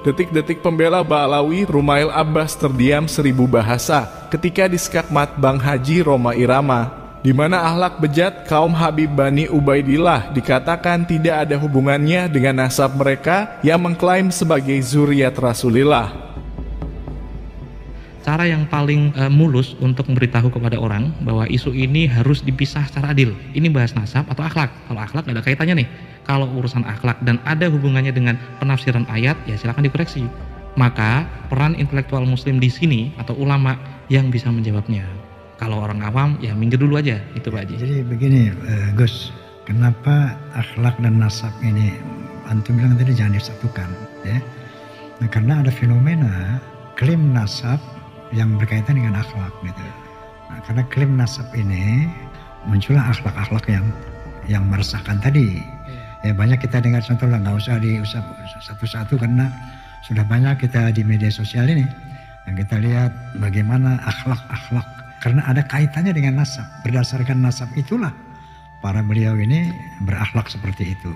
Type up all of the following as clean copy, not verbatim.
detik-detik pembela Ba'alawi Rumail Abbas terdiam 1000 bahasa ketika diskakmat Bang Haji Roma Irama, di mana akhlak bejat kaum Habib Bani Ubaidillah dikatakan tidak ada hubungannya dengan nasab mereka yang mengklaim sebagai zuriat Rasulillah. Cara yang paling mulus untuk memberitahu kepada orang bahwa isu ini harus dipisah secara adil. Ini bahas nasab atau akhlak. Kalau akhlak gak ada kaitannya nih. Kalau urusan akhlak dan ada hubungannya dengan penafsiran ayat, ya silakan dikoreksi. Maka peran intelektual muslim di sini atau ulama yang bisa menjawabnya. Kalau orang awam ya minggir dulu aja, itu Pak Haji. Jadi begini Gus, kenapa akhlak dan nasab ini antum bilang tadi jangan disatukan, ya? Nah, karena ada fenomena klaim nasab yang berkaitan dengan akhlak gitu. Nah, karena klaim nasab ini muncullah akhlak-akhlak yang meresahkan tadi. Ya banyak kita dengar contoh lah, nggak usah diusap satu-satu karena sudah banyak kita di media sosial ini yang kita lihat bagaimana akhlak-akhlak karena ada kaitannya dengan nasab. Berdasarkan nasab itulah para beliau ini berakhlak seperti itu.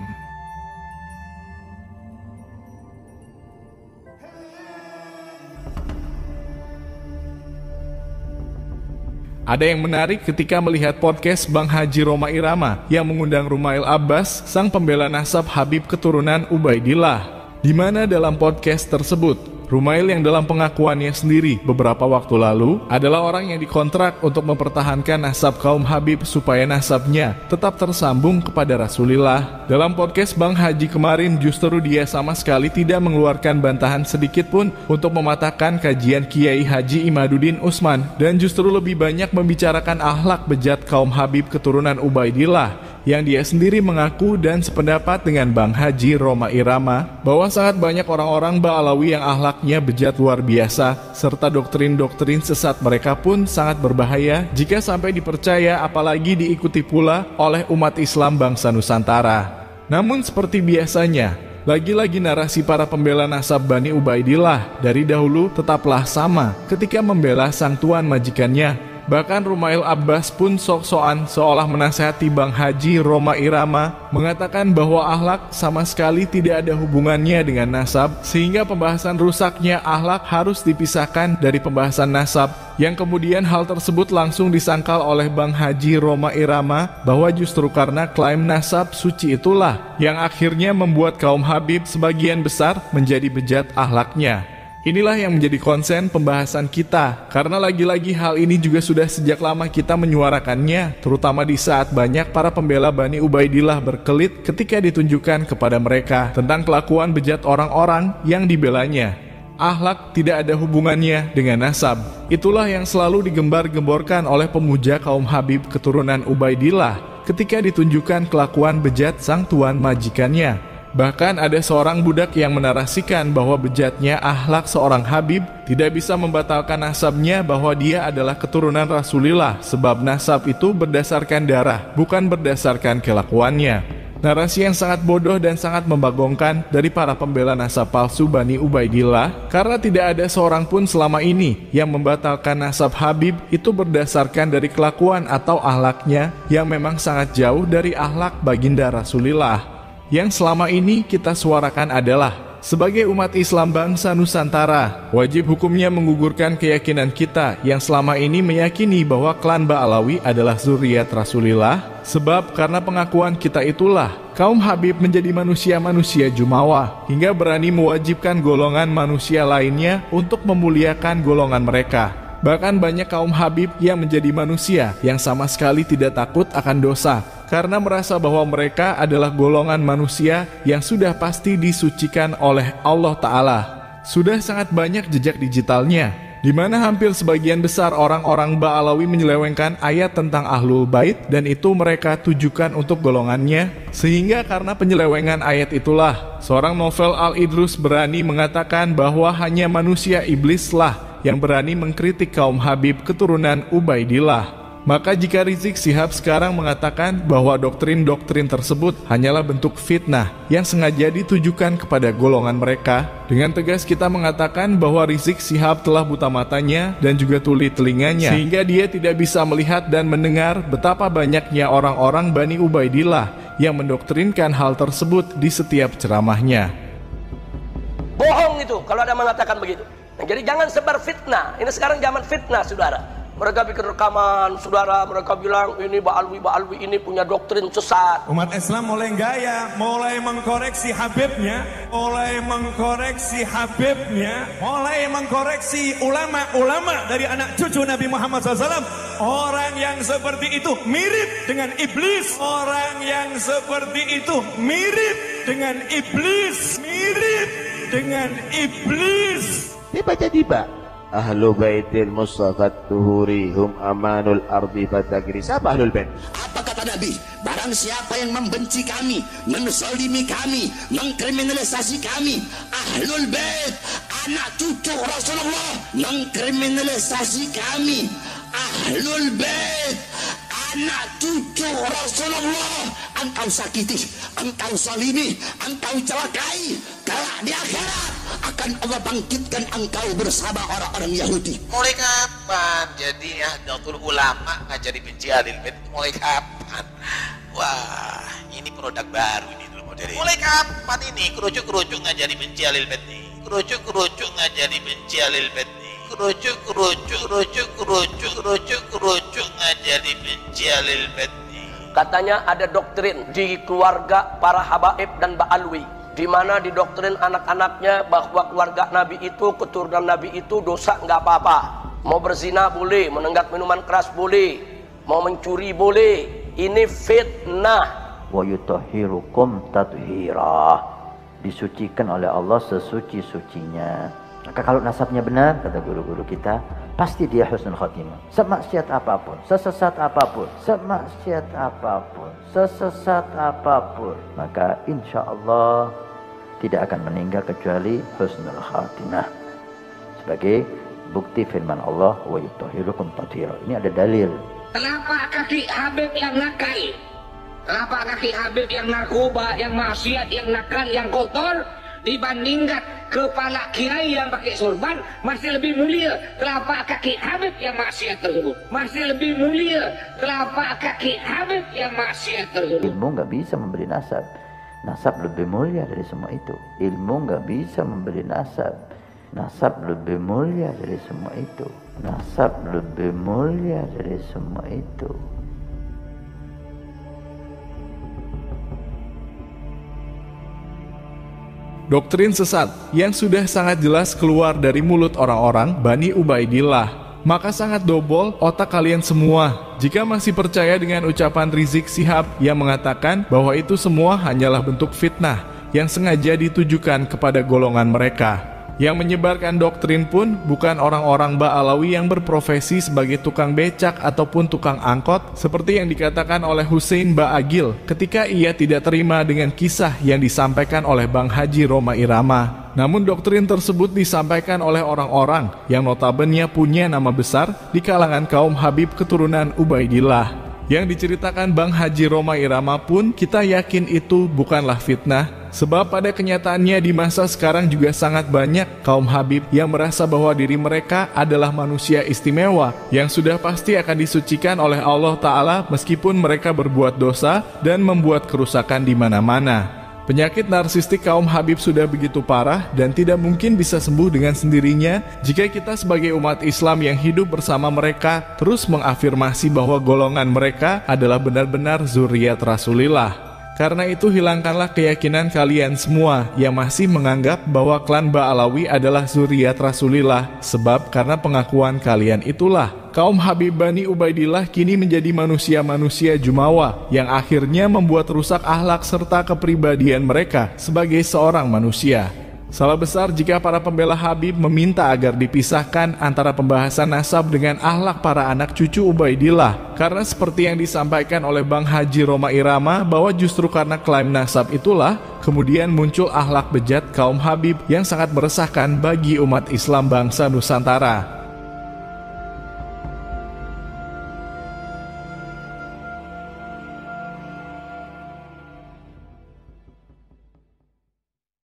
Ada yang menarik ketika melihat podcast Bang Haji Roma Irama yang mengundang Rumail Abbas, sang pembela nasab Habib keturunan Ubaidillah. Di mana dalam podcast tersebut, Rumail yang dalam pengakuannya sendiri beberapa waktu lalu adalah orang yang dikontrak untuk mempertahankan nasab kaum Habib supaya nasabnya tetap tersambung kepada Rasulillah. Dalam podcast Bang Haji kemarin justru dia sama sekali tidak mengeluarkan bantahan sedikit pun untuk mematahkan kajian Kiai Haji Imaduddin Utsman dan justru lebih banyak membicarakan akhlak bejat kaum Habib keturunan Ubaidillah yang dia sendiri mengaku dan sependapat dengan Bang Haji Roma Irama bahwa sangat banyak orang-orang Ba'alawi yang akhlaknya bejat luar biasa serta doktrin-doktrin sesat mereka pun sangat berbahaya jika sampai dipercaya apalagi diikuti pula oleh umat Islam bangsa Nusantara. Namun seperti biasanya, lagi-lagi narasi para pembela nasab Bani Ubaidillah dari dahulu tetaplah sama ketika membela sang tuan majikannya. Bahkan Rumail Abbas pun sok-sokan seolah menasihati Bang Haji Roma Irama mengatakan bahwa akhlak sama sekali tidak ada hubungannya dengan nasab sehingga pembahasan rusaknya akhlak harus dipisahkan dari pembahasan nasab, yang kemudian hal tersebut langsung disangkal oleh Bang Haji Roma Irama bahwa justru karena klaim nasab suci itulah yang akhirnya membuat kaum Habib sebagian besar menjadi bejat akhlaknya. Inilah yang menjadi konsen pembahasan kita, karena lagi-lagi hal ini juga sudah sejak lama kita menyuarakannya, terutama di saat banyak para pembela Bani Ubaidillah berkelit ketika ditunjukkan kepada mereka tentang kelakuan bejat orang-orang yang dibelanya. Akhlak tidak ada hubungannya dengan nasab. Itulah yang selalu digembar-gemborkan oleh pemuja kaum Habib keturunan Ubaidillah ketika ditunjukkan kelakuan bejat sang tuan majikannya. Bahkan ada seorang budak yang menarasikan bahwa bejatnya akhlak seorang Habib tidak bisa membatalkan nasabnya bahwa dia adalah keturunan Rasulillah sebab nasab itu berdasarkan darah, bukan berdasarkan kelakuannya. Narasi yang sangat bodoh dan sangat membagongkan dari para pembela nasab palsu Bani Ubaidillah karena tidak ada seorang pun selama ini yang membatalkan nasab Habib itu berdasarkan dari kelakuan atau akhlaknya yang memang sangat jauh dari akhlak baginda Rasulillah. Yang selama ini kita suarakan adalah sebagai umat Islam bangsa Nusantara, wajib hukumnya menggugurkan keyakinan kita yang selama ini meyakini bahwa klan Ba'alawi adalah zuriat Rasulillah, sebab karena pengakuan kita itulah kaum Habib menjadi manusia-manusia jumawa hingga berani mewajibkan golongan manusia lainnya untuk memuliakan golongan mereka. Bahkan banyak kaum Habib yang menjadi manusia yang sama sekali tidak takut akan dosa karena merasa bahwa mereka adalah golongan manusia yang sudah pasti disucikan oleh Allah Ta'ala. Sudah sangat banyak jejak digitalnya, di mana hampir sebagian besar orang-orang Ba'alawi menyelewengkan ayat tentang Ahlul Bait dan itu mereka tujukan untuk golongannya, sehingga karena penyelewengan ayat itulah seorang Novel Al-Idrus berani mengatakan bahwa hanya manusia iblislah yang berani mengkritik kaum Habib keturunan Ubaidillah. Maka jika Rizik Syihab sekarang mengatakan bahwa doktrin-doktrin tersebut hanyalah bentuk fitnah yang sengaja ditujukan kepada golongan mereka, dengan tegas kita mengatakan bahwa Rizik Syihab telah buta matanya dan juga tuli telinganya, sehingga dia tidak bisa melihat dan mendengar betapa banyaknya orang-orang Bani Ubaidillah yang mendoktrinkan hal tersebut di setiap ceramahnya. Bohong itu kalau ada mengatakan begitu. Nah, jadi jangan sebar fitnah. Ini sekarang zaman fitnah, saudara. Mereka bikin rekaman, saudara. Mereka bilang ini Ba'alwi ini punya doktrin sesat. Umat Islam mulai gaya, mulai mengkoreksi Habibnya, mulai mengkoreksi ulama-ulama dari anak cucu Nabi Muhammad SAW. Orang yang seperti itu mirip dengan iblis. Orang yang seperti itu mirip dengan iblis. Tiba-tiba Ahlu baitil Mustafa tuhuri hum amanul ardi fatagri. Siapa ahlul bait? Apa kata Nabi? Barang siapa yang membenci kami, menzalimi kami, mengkriminalisasi kami, ahlul bait, anak cucu Rasulullah, mengkriminalisasi kami, ahlul bait, anak cucu Rasulullah, engkau sakiti, engkau zalimi, engkau celakai, kelak di akhirat akan Allah bangkitkan engkau bersama orang-orang Yahudi. Mulai kapan jadi Nahdlatul Ulama nggak jadi benci Ahlul Bait? Mulai kapan? Wah, ini produk baru ini dulu model. Mulai kapan ini kerucuk nggak jadi benci Ahlul Bait nih? Kerucuk nggak jadi benci Ahlul Bait nih? Kerucuk nggak jadi benci Ahlul Bait nih? Katanya ada doktrin di keluarga para habaib dan Ba'alwi, di mana didoktrin anak-anaknya bahwa keluarga Nabi itu, keturunan Nabi itu dosa nggak apa-apa. Mau berzina boleh, menenggak minuman keras boleh, mau mencuri boleh. Ini fitnah. Wa yutahhirukum tathira. Disucikan oleh Allah sesuci-sucinya. Maka kalau nasabnya benar, kata guru-guru kita, pasti dia husnul khatimah. Semaksiat apapun, sesesat apapun, maka insya Allah tidak akan meninggal kecuali husnul khatimah. Sebagai bukti firman Allah, wa yutahhirukum tathira. Ini ada dalil. Telapak kaki Habib yang nakal, telapak kaki Habib yang narkoba, yang maksiat, yang nakal, yang kotor, dibandingkan kepala kiai yang pakai sorban, masih lebih mulia telapak kaki Habib yang maksiat tersebut. Masih lebih mulia telapak kaki Habib yang maksiat tersebut. Ilmu nggak bisa memberi nasab. Nasab lebih mulia dari semua itu. Ilmu nggak bisa memberi nasab. Nasab lebih mulia dari semua itu. Nasab lebih mulia dari semua itu. Doktrin sesat yang sudah sangat jelas keluar dari mulut orang-orang Bani Ubaidillah. Maka sangat dobol otak kalian semua jika masih percaya dengan ucapan Rizik Syihab yang mengatakan bahwa itu semua hanyalah bentuk fitnah yang sengaja ditujukan kepada golongan mereka. Yang menyebarkan doktrin pun bukan orang-orang Ba'alawi yang berprofesi sebagai tukang becak ataupun tukang angkot seperti yang dikatakan oleh Hussein Ba'agil ketika ia tidak terima dengan kisah yang disampaikan oleh Bang Haji Roma Irama. Namun doktrin tersebut disampaikan oleh orang-orang yang notabene punya nama besar di kalangan kaum Habib keturunan Ubaidillah. Yang diceritakan Bang Haji Roma Irama pun kita yakin itu bukanlah fitnah, sebab pada kenyataannya di masa sekarang juga sangat banyak kaum Habib yang merasa bahwa diri mereka adalah manusia istimewa yang sudah pasti akan disucikan oleh Allah Ta'ala meskipun mereka berbuat dosa dan membuat kerusakan di mana-mana. Penyakit narsistik kaum Habib sudah begitu parah dan tidak mungkin bisa sembuh dengan sendirinya jika kita sebagai umat Islam yang hidup bersama mereka terus mengafirmasi bahwa golongan mereka adalah benar-benar zuriat Rasulillah. Karena itu hilangkanlah keyakinan kalian semua yang masih menganggap bahwa klan Ba'alawi adalah zuriat Rasulillah, sebab karena pengakuan kalian itulah kaum Habib Bani Ubaidillah kini menjadi manusia-manusia jumawa yang akhirnya membuat rusak akhlak serta kepribadian mereka sebagai seorang manusia. Salah besar jika para pembela Habib meminta agar dipisahkan antara pembahasan nasab dengan akhlak para anak cucu Ubaidillah. Karena seperti yang disampaikan oleh Bang Haji Roma Irama bahwa justru karena klaim nasab itulah kemudian muncul akhlak bejat kaum Habib yang sangat meresahkan bagi umat Islam bangsa Nusantara.